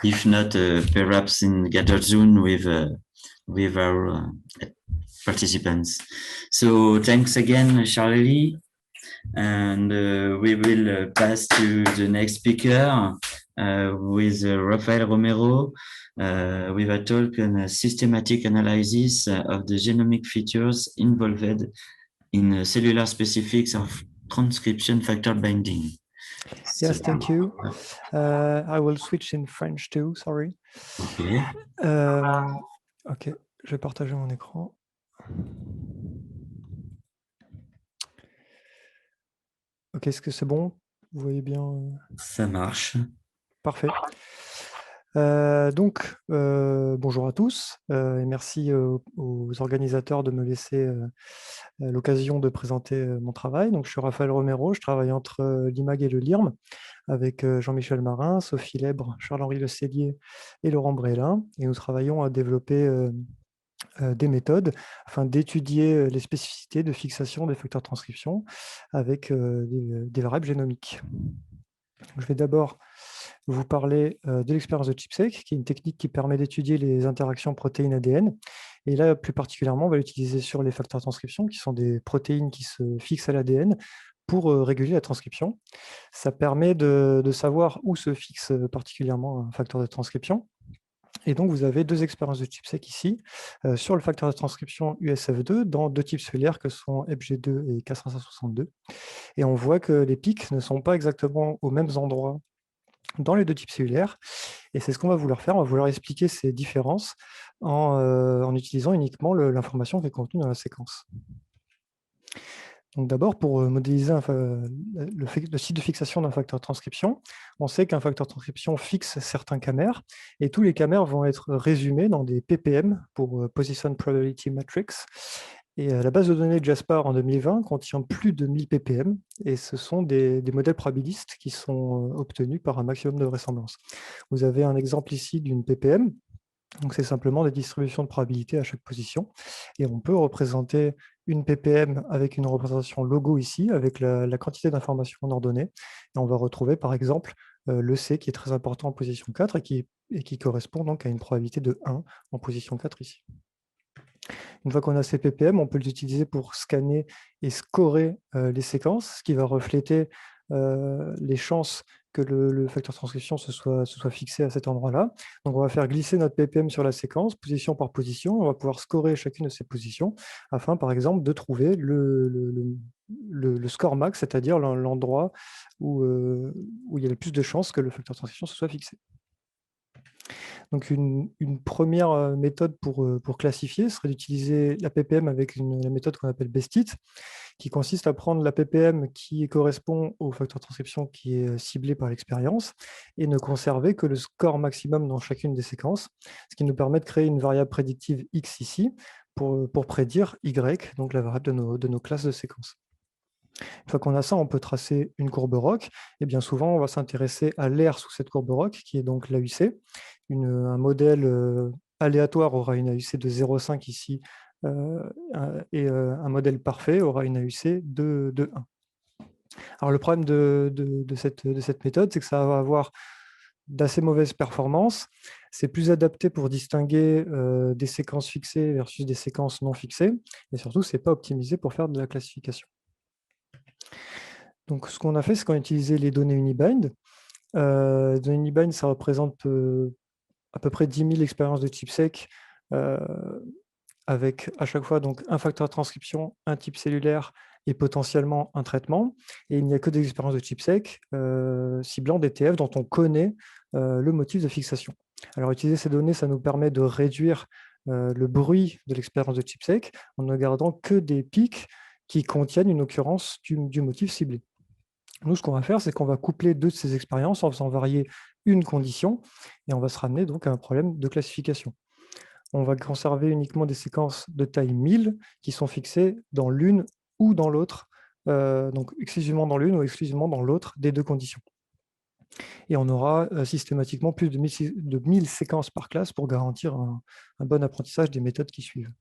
if not, perhaps in Gather Zone with our participants. So thanks again, Charlie, and we will pass to the next speaker with Rafael Romero with a talk on a systematic analysis of the genomic features involved in cellular specifics of transcription factor binding. Yes, thank you. I will switch in French too, sorry. Okay. Ok, je vais partager mon écran. Ok, est-ce que c'est bon? Vous voyez bien? Ça marche. Parfait. Bonjour à tous et merci aux organisateurs de me laisser l'occasion de présenter mon travail. Donc, je suis Raphaël Romero, je travaille entre l'IMAG et le LIRM avec Jean-Michel Marin, Sophie Lèbre, Charles-Henri Le Cellier et Laurent Brélin. Et nous travaillons à développer des méthodes afin d'étudier les spécificités de fixation des facteurs de transcription avec des variables génomiques. Je vais d'abord vous parler de l'expérience de ChIP-seq, qui est une technique qui permet d'étudier les interactions protéines-ADN. Et là, plus particulièrement, on va l'utiliser sur les facteurs de transcription, qui sont des protéines qui se fixent à l'ADN pour réguler la transcription. Ça permet de savoir où se fixe particulièrement un facteur de transcription. Et donc, vous avez deux expériences de ChIP-seq ici, sur le facteur de transcription USF2 dans deux types cellulaires que sont FG2 et Cas562. Et on voit que les pics ne sont pas exactement aux mêmes endroits dans les deux types cellulaires. Et c'est ce qu'on va vouloir faire. On va vouloir expliquer ces différences en utilisant uniquement l'information qui est contenue dans la séquence. Donc d'abord, pour modéliser le site de fixation d'un facteur de transcription, on sait qu'un facteur de transcription fixe certains camères, et tous les camères vont être résumés dans des PPM, pour Position Probability Matrix. Et la base de données de Jaspar en 2020 contient plus de 1000 ppm, et ce sont des modèles probabilistes qui sont obtenus par un maximum de vraisemblance. Vous avez un exemple ici d'une ppm, donc c'est simplement des distributions de probabilité à chaque position, et on peut représenter une ppm avec une représentation logo ici, avec la quantité d'informations en ordonnée, et on va retrouver par exemple le C qui est très important en position 4 et qui correspond donc à une probabilité de 1 en position 4 ici. Une fois qu'on a ces ppm, on peut les utiliser pour scanner et scorer les séquences, ce qui va refléter les chances que le facteur de transcription se soit fixé à cet endroit-là. Donc, on va faire glisser notre ppm sur la séquence, position par position. On va pouvoir scorer chacune de ces positions afin, par exemple, de trouver le score max, c'est-à-dire l'endroit où il y a le plus de chances que le facteur de transcription se soit fixé. Donc, une première méthode pour classifier serait d'utiliser la ppm avec la méthode qu'on appelle BESTIT, qui consiste à prendre la ppm qui correspond au facteur de transcription qui est ciblé par l'expérience et ne conserver que le score maximum dans chacune des séquences, ce qui nous permet de créer une variable prédictive X ici pour prédire Y, donc la variable de nos classes de séquences. Une fois qu'on a ça, on peut tracer une courbe ROC, et bien souvent, on va s'intéresser à l'aire sous cette courbe ROC, qui est donc l'AUC. Un modèle aléatoire aura une AUC de 0,5 ici, et un modèle parfait aura une AUC de 1. Alors, le problème de cette méthode, c'est que ça va avoir d'assez mauvaises performances. C'est plus adapté pour distinguer des séquences fixées versus des séquences non fixées, et surtout, ce n'est pas optimisé pour faire de la classification. Donc, ce qu'on a fait, c'est qu'on a utilisé les données Unibind. Les données Unibind, ça représente à peu près 10 000 expériences de ChIP-seq avec à chaque fois donc, un facteur de transcription, un type cellulaire et potentiellement un traitement. Et il n'y a que des expériences de ChIP-seq ciblant des TF dont on connaît le motif de fixation. Alors, utiliser ces données, ça nous permet de réduire le bruit de l'expérience de ChIP-seq en ne gardant que des pics qui contiennent une occurrence du motif ciblé. Nous, ce qu'on va faire, c'est qu'on va coupler deux de ces expériences en faisant varier une condition, et on va se ramener donc à un problème de classification. On va conserver uniquement des séquences de taille 1000 qui sont fixées dans l'une ou dans l'autre, donc exclusivement dans l'une ou exclusivement dans l'autre des deux conditions. Et on aura systématiquement plus de 1000 séquences par classe pour garantir un bon apprentissage des méthodes qui suivent.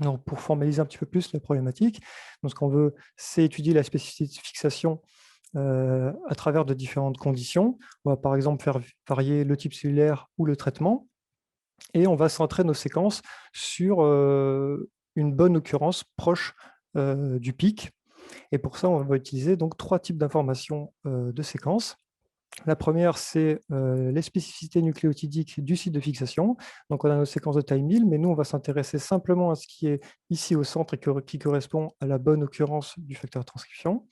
Donc, pour formaliser un petit peu plus la problématique, donc ce qu'on veut, c'est étudier la spécificité de fixation à travers de différentes conditions. On va par exemple faire varier le type cellulaire ou le traitement, et on va centrer nos séquences sur une bonne occurrence proche du pic. Et pour ça, on va utiliser donc 3 types d'informations de séquences. La première, c'est les spécificités nucléotidiques du site de fixation. Donc, on a nos séquences de taille 1000, mais nous, on va s'intéresser simplement à ce qui est ici au centre et qui correspond à la bonne occurrence du facteur de transcription.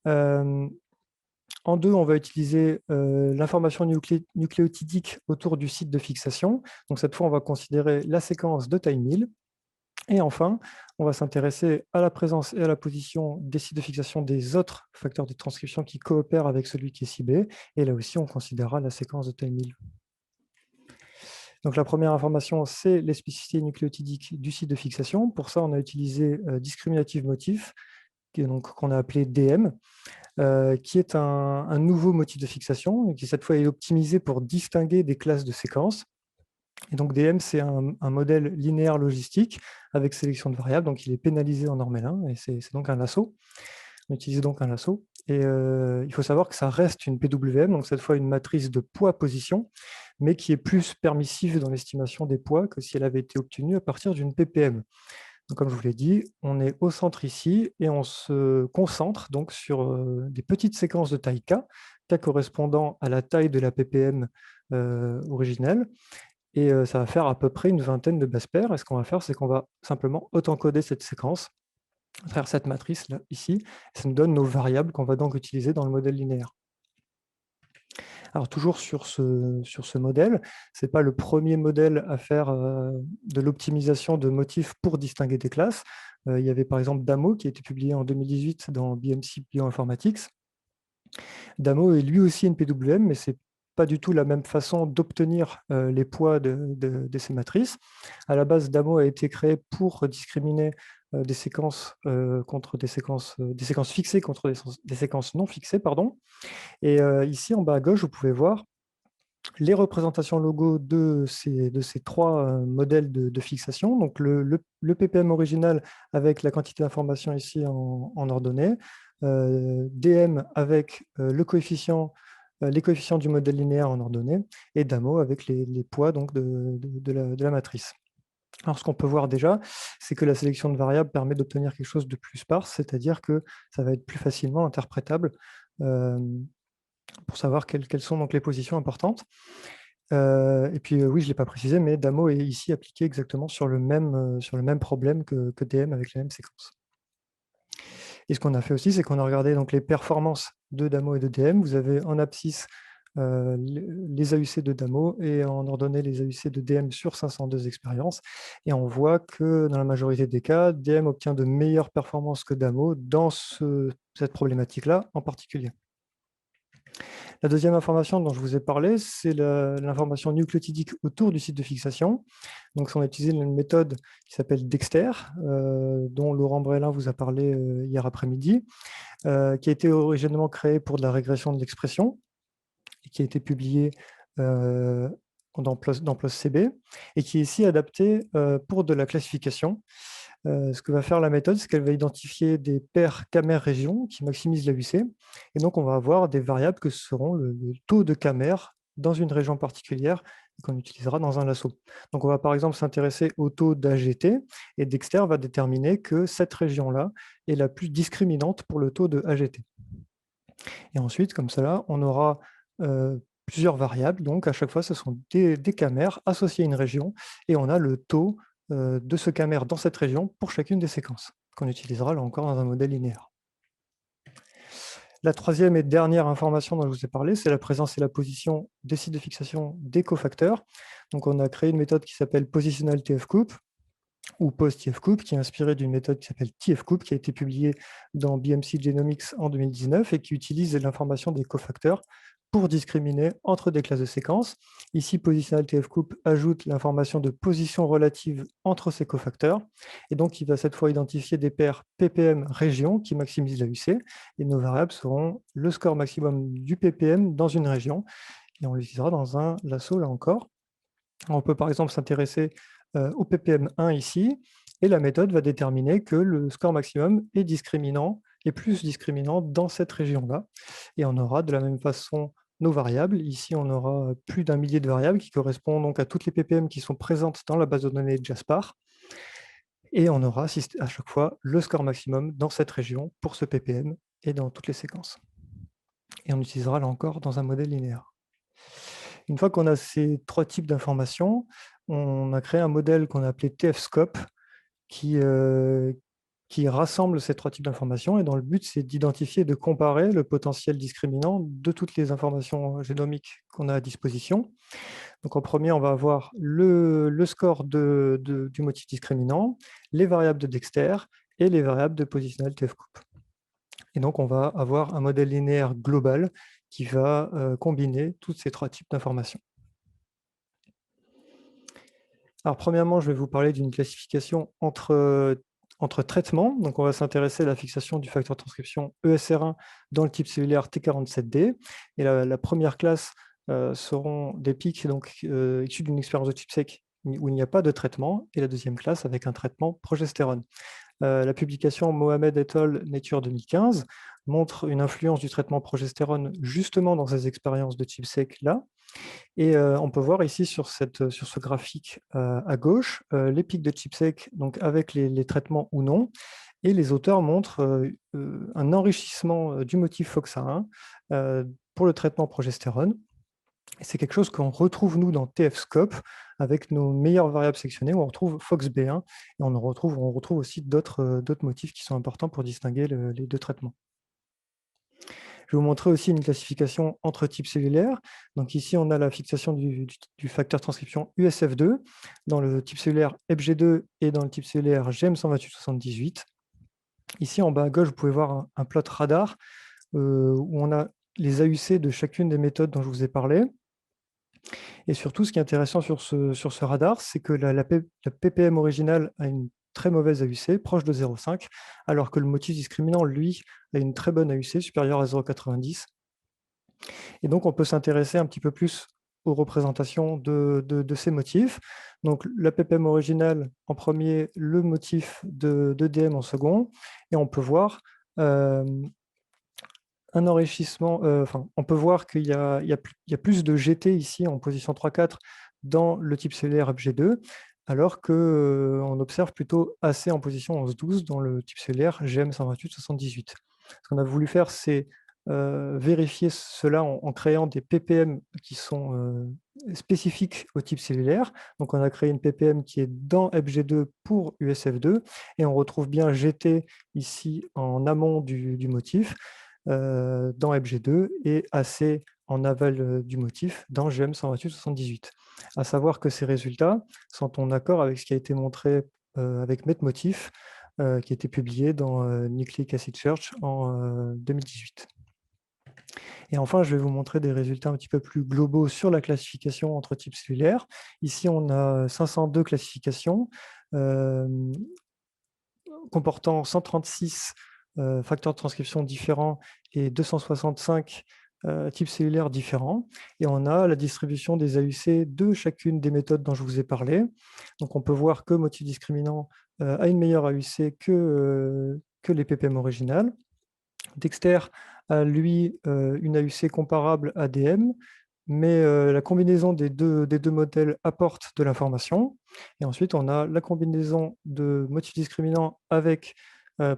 En deux, on va utiliser l'information nucléotidique autour du site de fixation. Donc, cette fois, on va considérer la séquence de taille 1000. Et enfin, on va s'intéresser à la présence et à la position des sites de fixation des autres facteurs de transcription qui coopèrent avec celui qui est ciblé. Et là aussi, on considérera la séquence de taille 1000. Donc la première information, c'est les spécificités nucléotidiques du site de fixation. Pour ça, on a utilisé discriminative motif, qu'on a appelé DM, qui est un nouveau motif de fixation, qui cette fois est optimisé pour distinguer des classes de séquences. Et donc DM, c'est un modèle linéaire logistique avec sélection de variables, donc il est pénalisé en normal 1, et c'est donc un lasso. On utilise donc un lasso. Et il faut savoir que ça reste une PWM, donc cette fois une matrice de poids-position, mais qui est plus permissive dans l'estimation des poids que si elle avait été obtenue à partir d'une PPM. Donc, comme je vous l'ai dit, on est au centre ici et on se concentre donc sur des petites séquences de taille K, K correspondant à la taille de la PPM originelle. Et ça va faire à peu près une vingtaine de bases paires. Et ce qu'on va faire, c'est qu'on va simplement auto-encoder cette séquence à travers cette matrice là, ici. Ça nous donne nos variables qu'on va donc utiliser dans le modèle linéaire. Alors toujours sur ce modèle, ce n'est pas le premier modèle à faire de l'optimisation de motifs pour distinguer des classes. Il y avait par exemple Damo qui a été publié en 2018 dans BMC Bioinformatics. Damo est lui aussi une PWM, mais ce n'est pas du tout la même façon d'obtenir les poids de ces matrices. À la base, Damo a été créé pour discriminer des séquences contre des séquences fixées contre des séquences non fixées, pardon. Et ici, en bas à gauche, vous pouvez voir les représentations logo de ces 3 modèles de fixation. Donc, le PPM original avec la quantité d'informations ici en ordonnée, DM avec les coefficients du modèle linéaire en ordonnée, et Damo avec les poids donc, de la matrice. Alors, ce qu'on peut voir déjà, c'est que la sélection de variables permet d'obtenir quelque chose de plus sparse, c'est-à-dire que ça va être plus facilement interprétable pour savoir quelles sont donc les positions importantes. Et puis, oui, je ne l'ai pas précisé, mais Damo est ici appliqué exactement sur le même problème que DM avec les mêmes séquences. Et ce qu'on a fait aussi, c'est qu'on a regardé donc, les performances de Damo et de DM. Vous avez en abscisse les AUC de Damo et en ordonnée les AUC de DM sur 502 expériences. Et on voit que dans la majorité des cas, DM obtient de meilleures performances que Damo dans cette problématique-là en particulier. La deuxième information dont je vous ai parlé, c'est l'information nucléotidique autour du site de fixation. Donc, on a utilisé une méthode qui s'appelle Dexter, dont Laurent Brélin vous a parlé hier après-midi, qui a été originellement créée pour de la régression de l'expression et qui a été publiée dans PLOS-CB et qui est ici adaptée pour de la classification. Ce que va faire la méthode, c'est qu'elle va identifier des paires camère région qui maximisent l'AUC. Et donc, on va avoir des variables que seront le taux de camère dans une région particulière qu'on utilisera dans un lasso. Donc, on va par exemple s'intéresser au taux d'AGT et Dexter va déterminer que cette région-là est la plus discriminante pour le taux de AGT. Et ensuite, comme cela, on aura plusieurs variables. Donc, à chaque fois, ce sont des camères associées à une région et on a le taux de ce camère dans cette région pour chacune des séquences, qu'on utilisera là encore dans un modèle linéaire. La troisième et dernière information dont je vous ai parlé, c'est la présence et la position des sites de fixation des cofacteurs. Donc, on a créé une méthode qui s'appelle Positional TF-Coupe ou POS-TF-Coupe, qui est inspirée d'une méthode qui s'appelle TF-Coupe, qui a été publiée dans BMC Genomics en 2019 et qui utilise l'information des cofacteurs pour discriminer entre des classes de séquences. Ici, Positional TF-Coupe ajoute l'information de position relative entre ces cofacteurs. Et donc, il va cette fois identifier des paires PPM région qui maximisent l'AUC. Et nos variables seront le score maximum du PPM dans une région. Et on l'utilisera dans un lasso, là encore. On peut par exemple s'intéresser au PPM 1 ici. Et la méthode va déterminer que le score maximum est discriminant et plus discriminants dans cette région-là. Et on aura de la même façon nos variables. Ici, on aura plus d'un millier de variables qui correspondent donc à toutes les ppm qui sont présentes dans la base de données de Jaspar. Et on aura à chaque fois le score maximum dans cette région pour ce ppm et dans toutes les séquences. Et on utilisera là encore dans un modèle linéaire. Une fois qu'on a ces trois types d'informations, on a créé un modèle qu'on a appelé TF-scope qui rassemble ces trois types d'informations et dont le but, c'est d'identifier et de comparer le potentiel discriminant de toutes les informations génomiques qu'on a à disposition. Donc en premier, on va avoir le score du motif discriminant, les variables de Dexter et les variables de positionnel TF-coupe. Et donc, on va avoir un modèle linéaire global qui va combiner tous ces trois types d'informations. Alors, premièrement, je vais vous parler d'une classification entre traitements. Donc, on va s'intéresser à la fixation du facteur de transcription ESR1 dans le type cellulaire T47D. Et la première classe seront des pics issus d'une expérience de type sec où il n'y a pas de traitement, et la deuxième classe avec un traitement progestérone. La publication Mohamed et al. Nature 2015 montre une influence du traitement progestérone justement dans ces expériences de type sec là. Et on peut voir ici sur ce graphique à gauche les pics de type sec donc avec les traitements ou non. Et les auteurs montrent un enrichissement du motif FOXA1 pour le traitement progestérone. Et c'est quelque chose qu'on retrouve, nous, dans TF-scope, avec nos meilleures variables sectionnées, où on retrouve FOXB1, et on retrouve aussi d'autres motifs qui sont importants pour distinguer les deux traitements. Je vais vous montrer aussi une classification entre types cellulaires. Donc ici, on a la fixation du facteur de transcription USF2 dans le type cellulaire EPG2 et dans le type cellulaire GM12878. Ici, en bas à gauche, vous pouvez voir un plot radar où on a les AUC de chacune des méthodes dont je vous ai parlé. Et surtout, ce qui est intéressant sur ce radar, c'est que la ppm originale a une très mauvaise AUC, proche de 0,5, alors que le motif discriminant, lui, a une très bonne AUC, supérieure à 0,90. Et donc, on peut s'intéresser un petit peu plus aux représentations de ces motifs. Donc, la ppm originale en premier, le motif de DM en second, et on peut voir un enrichissement, on peut voir qu'il y a plus de GT ici en position 3-4 dans le type cellulaire EPG2, alors qu'on observe plutôt AC en position 11-12 dans le type cellulaire GM128-78. Ce qu'on a voulu faire, c'est vérifier cela en créant des ppm qui sont spécifiques au type cellulaire. Donc, on a créé une ppm qui est dans EPG2 pour USF2, et on retrouve bien GT ici en amont du motif, dans EPG2 et AC en aval du motif dans GM128-78. À savoir que ces résultats sont en accord avec ce qui a été montré avec MetMotif, qui a été publié dans Nucleic Acid Search en 2018. Et enfin, je vais vous montrer des résultats un petit peu plus globaux sur la classification entre types cellulaires. Ici, on a 502 classifications comportant 136 facteurs de transcription différents et 265 types cellulaires différents. Et on a la distribution des AUC de chacune des méthodes dont je vous ai parlé. Donc on peut voir que motif discriminant a une meilleure AUC que les ppm originales. Dexter a, lui, une AUC comparable à DM, mais la combinaison des deux modèles apporte de l'information. Et ensuite, on a la combinaison de motifs discriminants avec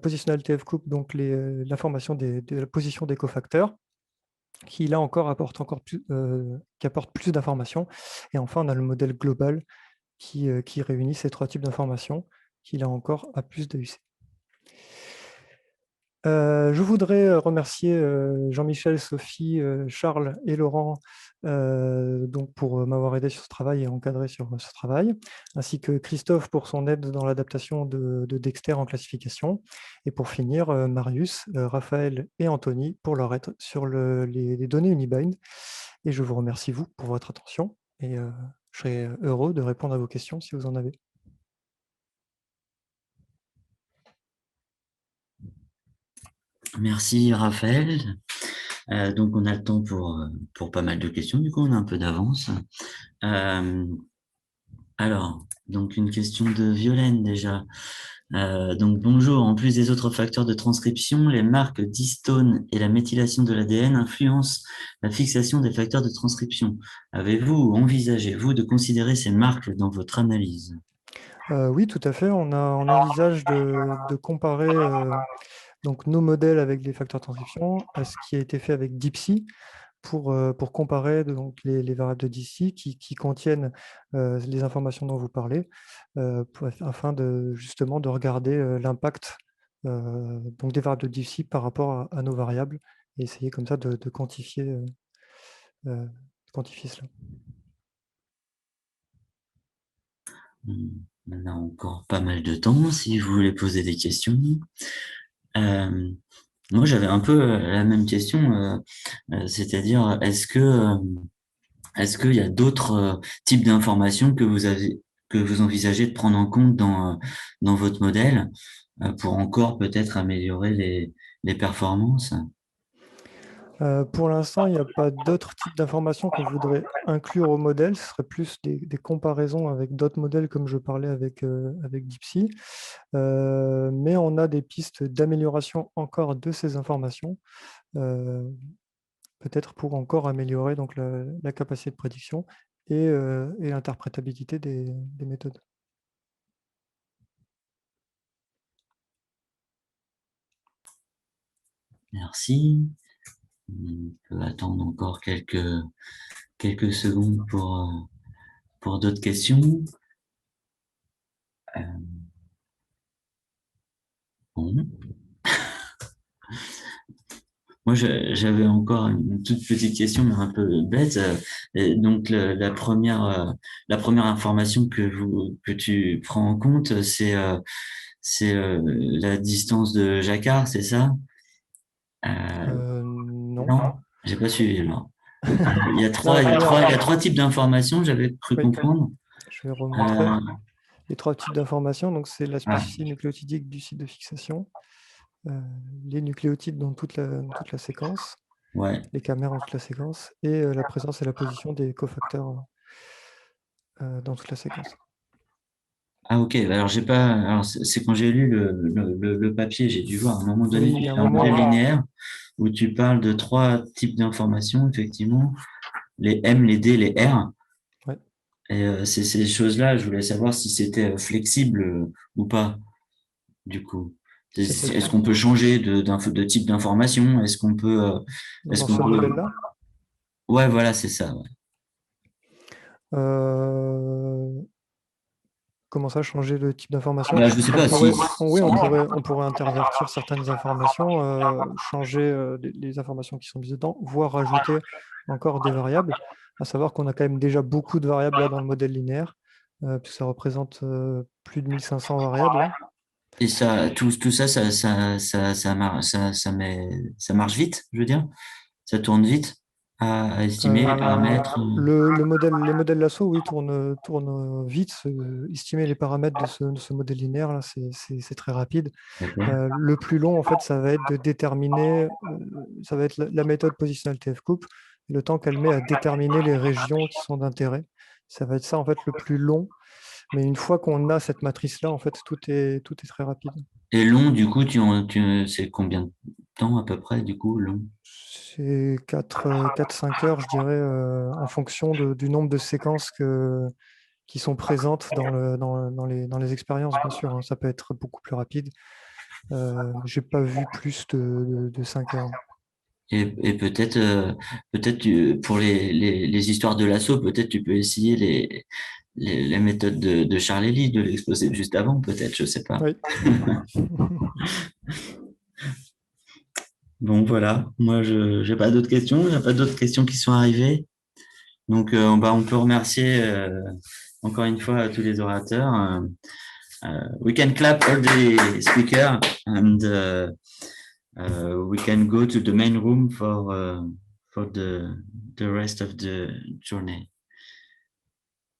positionnel TF-coupe, donc l'information de la position des cofacteurs, qui là encore apporte plus d'informations. Et enfin, on a le modèle global qui réunit ces trois types d'informations, qui là encore a plus d'AUC. Je voudrais remercier Jean-Michel, Sophie, Charles et Laurent donc pour m'avoir aidé sur ce travail et encadré sur ce travail, ainsi que Christophe pour son aide dans l'adaptation de Dexter en classification. Et pour finir, Marius, Raphaël et Anthony pour leur aide sur les données Unibind. Et je vous remercie, vous, pour votre attention. Et je serai heureux de répondre à vos questions si vous en avez. Merci Raphaël. Donc on a le temps pour pas mal de questions, du coup on a un peu d'avance. Alors, donc une question de Violaine déjà. Donc bonjour, en plus des autres facteurs de transcription, les marques d'histone et la méthylation de l'ADN influencent la fixation des facteurs de transcription. Avez-vous ou envisagez-vous de considérer ces marques dans votre analyse? Oui, tout à fait. On envisage de comparer donc nos modèles avec les facteurs de transcription à ce qui a été fait avec DeepSeek pour comparer donc, les variables de DeepSeek qui contiennent les informations dont vous parlez, afin justement de regarder l'impact donc des variables de DeepSeek par rapport à nos variables et essayer comme ça de quantifier cela. On a encore pas mal de temps si vous voulez poser des questions. Euh, Moi, j'avais un peu la même question, c'est-à-dire est-ce qu'il y a d'autres types d'informations que vous envisagez de prendre en compte dans votre modèle pour encore peut-être améliorer les performances? Pour l'instant, il n'y a pas d'autres types d'informations qu'on voudrait inclure au modèle. Ce serait plus des comparaisons avec d'autres modèles, comme je parlais avec DeepSeek. Mais on a des pistes d'amélioration encore de ces informations, peut-être pour encore améliorer donc, la capacité de prédiction et l'interprétabilité des méthodes. Merci. On peut attendre encore quelques secondes pour d'autres questions. Euh, bon. Moi, j'avais encore une toute petite question, mais un peu bête. Et donc, la première information que tu prends en compte, c'est la distance de Jacquard, c'est ça? Non. Non, j'ai pas suivi alors. Non, Il y a trois types d'informations, j'avais cru oui, comprendre. je vais remontrer Euh, les trois types d'informations. Donc, c'est la ah, spécificité nucléotidique du site de fixation, les nucléotides dans toute la séquence, ouais. les camères dans toute la séquence, et la présence et la position des cofacteurs dans toute la séquence. Ah, ok. Alors, j'ai pas. Alors, c'est quand j'ai lu le papier, j'ai dû voir à un moment donné, Oui, il tu y a un fais un modèle moment, linéaire où tu parles de trois types d'informations, effectivement, les M, les D, les R. ouais, Et c'est ces choses-là, je voulais savoir si c'était flexible ou pas, du coup. Est-ce c'est-à-dire qu'on peut changer de type d'information? Est-ce dans qu'on ce peut... modèle-là. Ouais, voilà, c'est ça. Ouais. Euh, Comment ça, changer le type d'information? Bah, je sais pas si. Oui, on pourrait intervertir certaines informations, changer les informations qui sont mises dedans, voire rajouter encore des variables, à savoir qu'on a quand même déjà beaucoup de variables là dans le modèle linéaire, puisque ça représente plus de 1500 variables là. Et ça, tout ça, ça marche vite, je veux dire. Ça tourne vite à estimer les paramètres. Les modèles Lasso, oui, tournent vite. Estimer les paramètres de ce modèle linéaire, là, c'est très rapide. D'accord. Le plus long, en fait, ça va être de déterminer, ça va être la méthode positionnelle TF-coupe, et le temps qu'elle met à déterminer les régions qui sont d'intérêt. Ça va être ça, en fait, le plus long. Mais une fois qu'on a cette matrice-là, en fait, tout est très rapide. Et long, du coup, c'est combien de temps à peu près, du coup, long? C'est 4-5 heures, je dirais, en fonction du nombre de séquences qui sont présentes dans les expériences, bien sûr, hein. Ça peut être beaucoup plus rapide. Je n'ai pas vu plus de 5 heures. Et peut-être, pour les histoires de l'assaut, peut-être tu peux essayer les méthodes de Charles Lee, de l'exposé juste avant, peut-être, je sais pas. Oui. Bon, voilà. Moi, je n'ai pas d'autres questions. Il n'y a pas d'autres questions qui sont arrivées. Donc, bah, on peut remercier encore une fois tous les orateurs. We can clap all the speakers and we can go to the main room for the rest of the journey.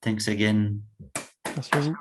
Thanks again. Merci à vous.